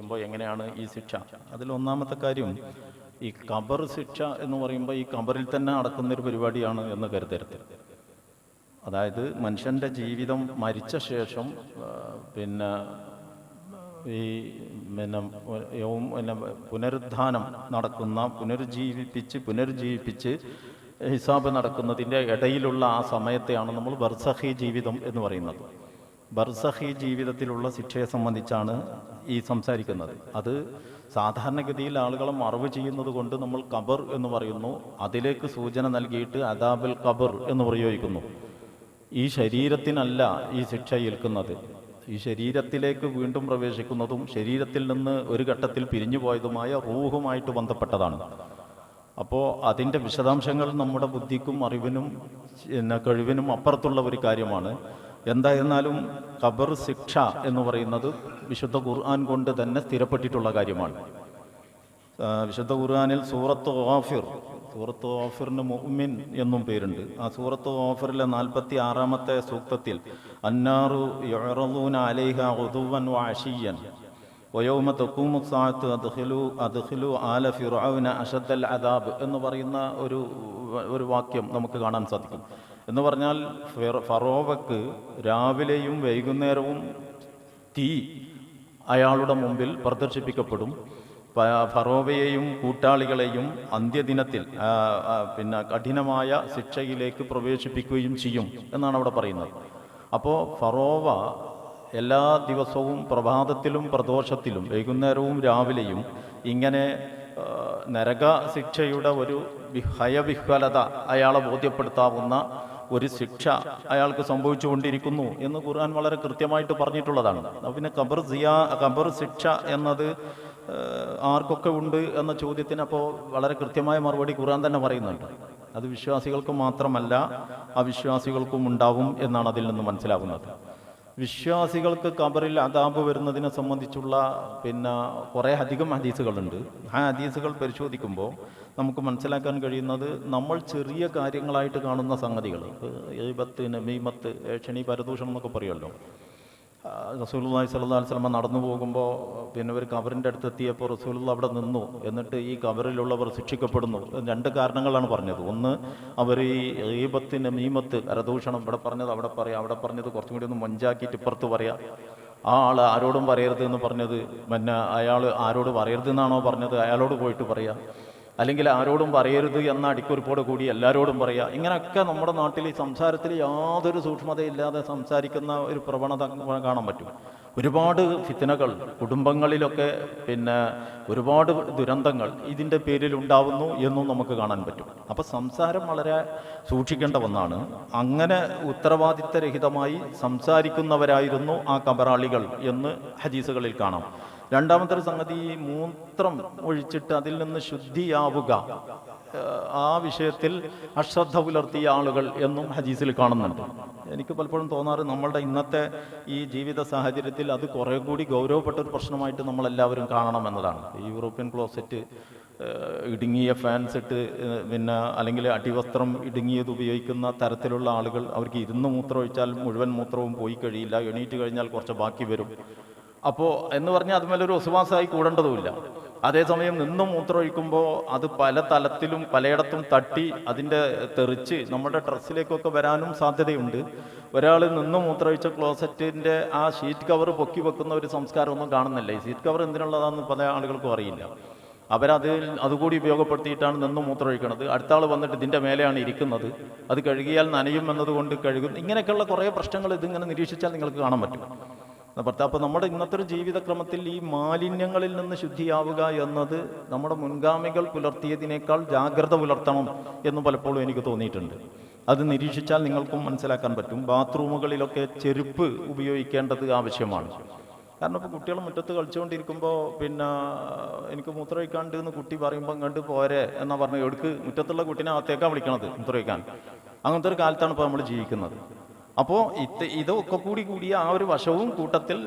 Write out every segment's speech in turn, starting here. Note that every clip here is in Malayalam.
ചെയ്യുമ്പോൾ എങ്ങനെയാണ് ഈ ശിക്ഷ? അതിലൊന്നാമത്തെ കാര്യം, ഈ ഖബർ ശിക്ഷ എന്ന് പറയുമ്പോൾ ഈ ഖബറിൽ തന്നെ അടക്കുന്നൊരു പരിപാടിയാണ് എന്ന് കരുതരുത്. അതായത് മനുഷ്യൻ്റെ ജീവിതം മരിച്ച ശേഷം പിന്നെ ഈ പിന്നെ പുനരുദ്ധാനം നടക്കുന്ന, പുനരുജ്ജീവിപ്പിച്ച് ഹിസാബ് നടക്കുന്നതിൻ്റെ ഇടയിലുള്ള ആ സമയത്തെയാണ് നമ്മൾ ബർസഖി ജീവിതം എന്ന് പറയുന്നത്. ബർസഖി ജീവിതത്തിലുള്ള ശിക്ഷയെ സംബന്ധിച്ചാണ് ഈ സംസാരിക്കുന്നത്. അത് സാധാരണഗതിയിൽ ആളുകളെ മറവ് ചെയ്യുന്നത് കൊണ്ട് നമ്മൾ ഖബർ എന്ന് പറയുന്നു. അതിലേക്ക് സൂചന നൽകിയിട്ട് അദാബുൽ ഖബർ എന്ന് പ്രയോഗിക്കുന്നു. ഈ ശരീരത്തിനല്ല ഈ ശിക്ഷ ഏൽക്കുന്നത്, ഈ ശരീരത്തിലേക്ക് വീണ്ടും പ്രവേശിക്കുന്നതും ശരീരത്തിൽ നിന്ന് ഒരു ഘട്ടത്തിൽ പിരിഞ്ഞു പോയതുമായ റൂഹുമായിട്ട് ബന്ധപ്പെട്ടതാണ്. അപ്പോൾ അതിൻ്റെ വിശദാംശങ്ങൾ നമ്മുടെ ബുദ്ധിക്കും അറിവിനും കഴിവിനും അപ്പുറത്തുള്ള ഒരു കാര്യമാണ്. എന്തായിരുന്നാലും ഖബർ ശിക്ഷ എന്ന് പറയുന്നത് വിശുദ്ധ ഖുർആൻ കൊണ്ട് തന്നെ സ്ഥിരപ്പെട്ടിട്ടുള്ള കാര്യമാണ്. വിശുദ്ധ ഖുർആനിൽ സൂറത്ത് ഗാഫിറിന് മുഅ്മിൻ എന്നും പേരുണ്ട്. ആ സൂറത്ത് ഗാഫിറിലെ 46-ാമത്തെ സൂക്തത്തിൽ അന്നാറു യുഅറദൂന അലൈഹാ ഗുദുവൻ വഅശിയ്യൻ വയൗമ തഖൂമു സ്സാഅത്തു അദ്ഖിലു ആല ഫിർഔന അശദ്ദൽ അദാബ് എന്ന് പറയുന്ന ഒരു വാക്യം നമുക്ക് കാണാൻ സാധിക്കും. എന്ന് പറഞ്ഞാൽ ഫറോവക്ക് രാവിലെയും വൈകുന്നേരവും തീ അയാളുടെ മുമ്പിൽ പ്രദർശിപ്പിക്കപ്പെടും. ഫറോവയെയും കൂട്ടാളികളെയും അന്ത്യദിനത്തിൽ പിന്നെ കഠിനമായ ശിക്ഷയിലേക്ക് പ്രവേശിപ്പിക്കുകയും ചെയ്യും എന്നാണ് അവിടെ പറയുന്നത്. അപ്പോൾ ഫറോവ എല്ലാ ദിവസവും പ്രഭാതത്തിലും പ്രദോഷത്തിലും വൈകുന്നേരവും രാവിലെയും ഇങ്ങനെ നരക ശിക്ഷയുടെ ഒരു ഭയവിഹ്വലത അയാളെ ബോധ്യപ്പെടുത്താവുന്ന ഒരു ശിക്ഷ അയാൾക്ക് സംഭവിച്ചുകൊണ്ടിരിക്കുന്നു എന്ന് ഖുർആൻ വളരെ കൃത്യമായിട്ട് പറഞ്ഞിട്ടുള്ളതാണ്. പിന്നെ ഖബർ ശിക്ഷ എന്നത് ആർക്കൊക്കെ ഉണ്ട് എന്ന ചോദ്യത്തിന് അപ്പോൾ വളരെ കൃത്യമായ മറുപടി ഖുർആൻ തന്നെ പറയുന്നുണ്ട്. അത് വിശ്വാസികൾക്ക് മാത്രമല്ല അവിശ്വാസികൾക്കും ഉണ്ടാവും എന്നാണ് അതിൽ നിന്ന് മനസ്സിലാകുന്നത്. വിശ്വാസികൾക്ക് ഖബറിൽ അദാബ് വരുന്നതിനെ സംബന്ധിച്ചുള്ള പിന്നെ കുറേ അധികം ഹദീസുകളുണ്ട്. ആ ഹദീസുകൾ പരിശോധിക്കുമ്പോൾ നമുക്ക് മനസ്സിലാക്കാൻ കഴിയുന്നത് നമ്മൾ ചെറിയ കാര്യങ്ങളായിട്ട് കാണുന്ന സംഗതികൾ, ഗീബത്ത്, നമീമത്ത്, ഏഷണി, പരദൂഷണം എന്നൊക്കെ പറയുമല്ലോ. റസൂലുള്ളാഹി സ്വല്ലല്ലാഹു അലൈഹി വസല്ലം നടന്നു പോകുമ്പോൾ പിന്നെ ഒരു ഖബറിൻ്റെ അടുത്ത് എത്തിയപ്പോൾ റസൂലുള്ള അവിടെ നിന്നു. എന്നിട്ട് ഈ ഖബറിലുള്ളവർ ശിക്ഷിക്കപ്പെടുന്നു. 2 കാരണങ്ങളാണ് പറഞ്ഞത്. ഒന്ന്, അവർ ഈ ഗീബത്ത്, നമീമത്ത്, പരദൂഷണം ഇവിടെ പറഞ്ഞത് അവിടെ പറയാം, അവിടെ പറഞ്ഞത് കുറച്ചും കൂടി ഒന്ന് മൊഞ്ചാക്കിയിട്ട് ഇപ്പുറത്ത് പറയാം. ആ ആൾ ആരോടും പറയരുത് എന്ന് പറഞ്ഞത് പിന്നെ അയാൾ ആരോട് പറയരുത് എന്നാണോ പറഞ്ഞത്, അയാളോട് പോയിട്ട് പറയാം. അല്ലെങ്കിൽ ആരോടും പറയരുത് എന്ന അടിക്കുറിപ്പോടെ കൂടി എല്ലാവരോടും പറയുക. ഇങ്ങനെയൊക്കെ നമ്മുടെ നാട്ടിൽ ഈ സംസാരത്തിൽ യാതൊരു സൂക്ഷ്മതയില്ലാതെ സംസാരിക്കുന്ന ഒരു പ്രവണത കാണാൻ പറ്റും. ഒരുപാട് ഫിത്നകൾ കുടുംബങ്ങളിലൊക്കെ പിന്നെ ഒരുപാട് ദുരന്തങ്ങൾ ഇതിൻ്റെ പേരിൽ ഉണ്ടാവുന്നു എന്നും നമുക്ക് കാണാൻ പറ്റും. അപ്പോൾ സംസാരം വളരെ സൂക്ഷിക്കേണ്ട ഒന്നാണ്. അങ്ങനെ ഉത്തരവാദിത്തരഹിതമായി സംസാരിക്കുന്നവരായിരുന്നു ആ ഖബറാളികൾ എന്ന് ഹദീസുകളിൽ കാണാം. രണ്ടാമത്തെ സംഗതി, മൂത്രം ഒഴിച്ചിട്ട് അതിൽ നിന്ന് ശുദ്ധിയാവുക, ആ വിഷയത്തിൽ അശ്രദ്ധ പുലർത്തിയ ആളുകൾ എന്നും ഹദീസിൽ കാണുന്നുണ്ട്. എനിക്ക് പലപ്പോഴും തോന്നാറ് നമ്മളുടെ ഇന്നത്തെ ഈ ജീവിത സാഹചര്യത്തിൽ അത് കുറേ കൂടി ഗൗരവപ്പെട്ടൊരു പ്രശ്നമായിട്ട് നമ്മളെല്ലാവരും കാണണം എന്നതാണ്. ഈ യൂറോപ്യൻ ക്ലോസറ്റ്, ഇടുങ്ങിയ ഫാൻസ് ഇട്ട് പിന്നെ അല്ലെങ്കിൽ അടിവസ്ത്രം ഇടുങ്ങിയത് ഉപയോഗിക്കുന്ന തരത്തിലുള്ള ആളുകൾ, അവർക്ക് ഇരുന്ന് മൂത്രം ഒഴിച്ചാൽ മുഴുവൻ മൂത്രവും പോയി കഴിയില്ല, എണീറ്റ് കഴിഞ്ഞാൽ കുറച്ച് ബാക്കി വരും. അപ്പോൾ എന്ന് പറഞ്ഞാൽ അതുമേലൊരു ഒസുവാസമായി കൂടേണ്ടതുമില്ല. അതേസമയം നിന്ന് മൂത്രമൊഴിക്കുമ്പോൾ അത് പല തലത്തിലും പലയിടത്തും തട്ടി അതിൻ്റെ തെറിച്ച് നമ്മുടെ ഡ്രസ്സിലേക്കൊക്കെ വരാനും സാധ്യതയുണ്ട്. ഒരാൾ നിന്ന് മൂത്രമൊഴിച്ച ക്ലോസറ്റിൻ്റെ ആ ഷീറ്റ് കവർ പൊക്കി വെക്കുന്ന ഒരു സംസ്കാരമൊന്നും കാണുന്നില്ല. ഈ ഷീറ്റ് കവർ എന്തിനുള്ളതാണെന്ന് പല ആളുകൾക്കും അറിയില്ല. അതുകൂടി ഉപയോഗപ്പെടുത്തിയിട്ടാണ് നിന്ന് മൂത്രമൊഴിക്കുന്നത്. അടുത്ത ആൾ വന്നിട്ട് ഇതിൻ്റെ മേലെയാണ് ഇരിക്കുന്നത്, അത് കഴുകിയാൽ നനയും എന്നതുകൊണ്ട് കഴുകും. ഇങ്ങനെയൊക്കെയുള്ള കുറേ പ്രശ്നങ്ങൾ ഇതിങ്ങനെ നിരീക്ഷിച്ചാൽ നിങ്ങൾക്ക് കാണാൻ പറ്റും. അപ്പോൾ നമ്മുടെ ഇന്നത്തെ ഒരു ജീവിതക്രമത്തിൽ ഈ മാലിന്യങ്ങളിൽ നിന്ന് ശുദ്ധിയാവുക എന്നത് നമ്മുടെ മുൻഗാമികൾ പുലർത്തിയതിനേക്കാൾ ജാഗ്രത പുലർത്തണം എന്ന് പലപ്പോഴും എനിക്ക് തോന്നിയിട്ടുണ്ട്. അത് നിരീക്ഷിച്ചാൽ നിങ്ങൾക്കും മനസ്സിലാക്കാൻ പറ്റും. ബാത്റൂമുകളിലൊക്കെ ചെരുപ്പ് ഉപയോഗിക്കേണ്ടത് ആവശ്യമാണ്. കാരണം ഇപ്പോൾ കുട്ടികൾ മുറ്റത്ത് കളിച്ചുകൊണ്ടിരിക്കുമ്പോൾ പിന്നെ എനിക്ക് മൂത്രമൊഴിക്കാണ്ട് എന്ന് കുട്ടി പറയുമ്പോൾ കണ്ട് പോരെ എന്നാ പറഞ്ഞു എടുക്ക്, മുറ്റത്തുള്ള കുട്ടീനെ അകത്തേക്കാണ് വിളിക്കണത് മൂത്രമൊഴിക്കാൻ. അങ്ങനത്തെ ഒരു കാലത്താണ് ഇപ്പോൾ നമ്മൾ ജീവിക്കുന്നത്. അപ്പോൾ ഇതൊക്കെ കൂടിയ ആ ഒരു വശവും കൂട്ടത്തിൽ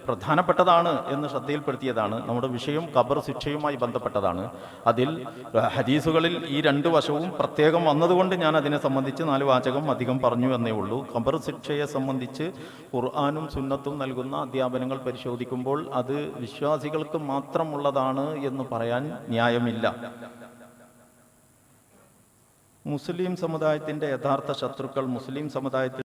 പ്രധാനപ്പെട്ടതാണ് എന്ന് ശ്രദ്ധയിൽപ്പെടുത്തിയതാണ്. നമ്മുടെ വിഷയം ഖബർ ശിക്ഷയുമായി ബന്ധപ്പെട്ടതാണ്. അതിൽ ഹദീസുകളിൽ ഈ രണ്ട് വശവും പ്രത്യേകം വന്നതുകൊണ്ട് ഞാൻ അതിനെ സംബന്ധിച്ച് 4 വാചകം അധികം പറഞ്ഞു എന്നേ ഉള്ളൂ. ഖബർ ശിക്ഷയെ സംബന്ധിച്ച് ഖുർആനും സുന്നത്തും നൽകുന്ന അധ്യാപനങ്ങൾ പരിശോധിക്കുമ്പോൾ അത് വിശ്വാസികൾക്ക് മാത്രമുള്ളതാണ് എന്ന് പറയാൻ ന്യായമില്ല. മുസ്ലിം സമുദായത്തിൻ്റെ യഥാർത്ഥ ശത്രുക്കൾ മുസ്ലിം സമുദായത്തിൽ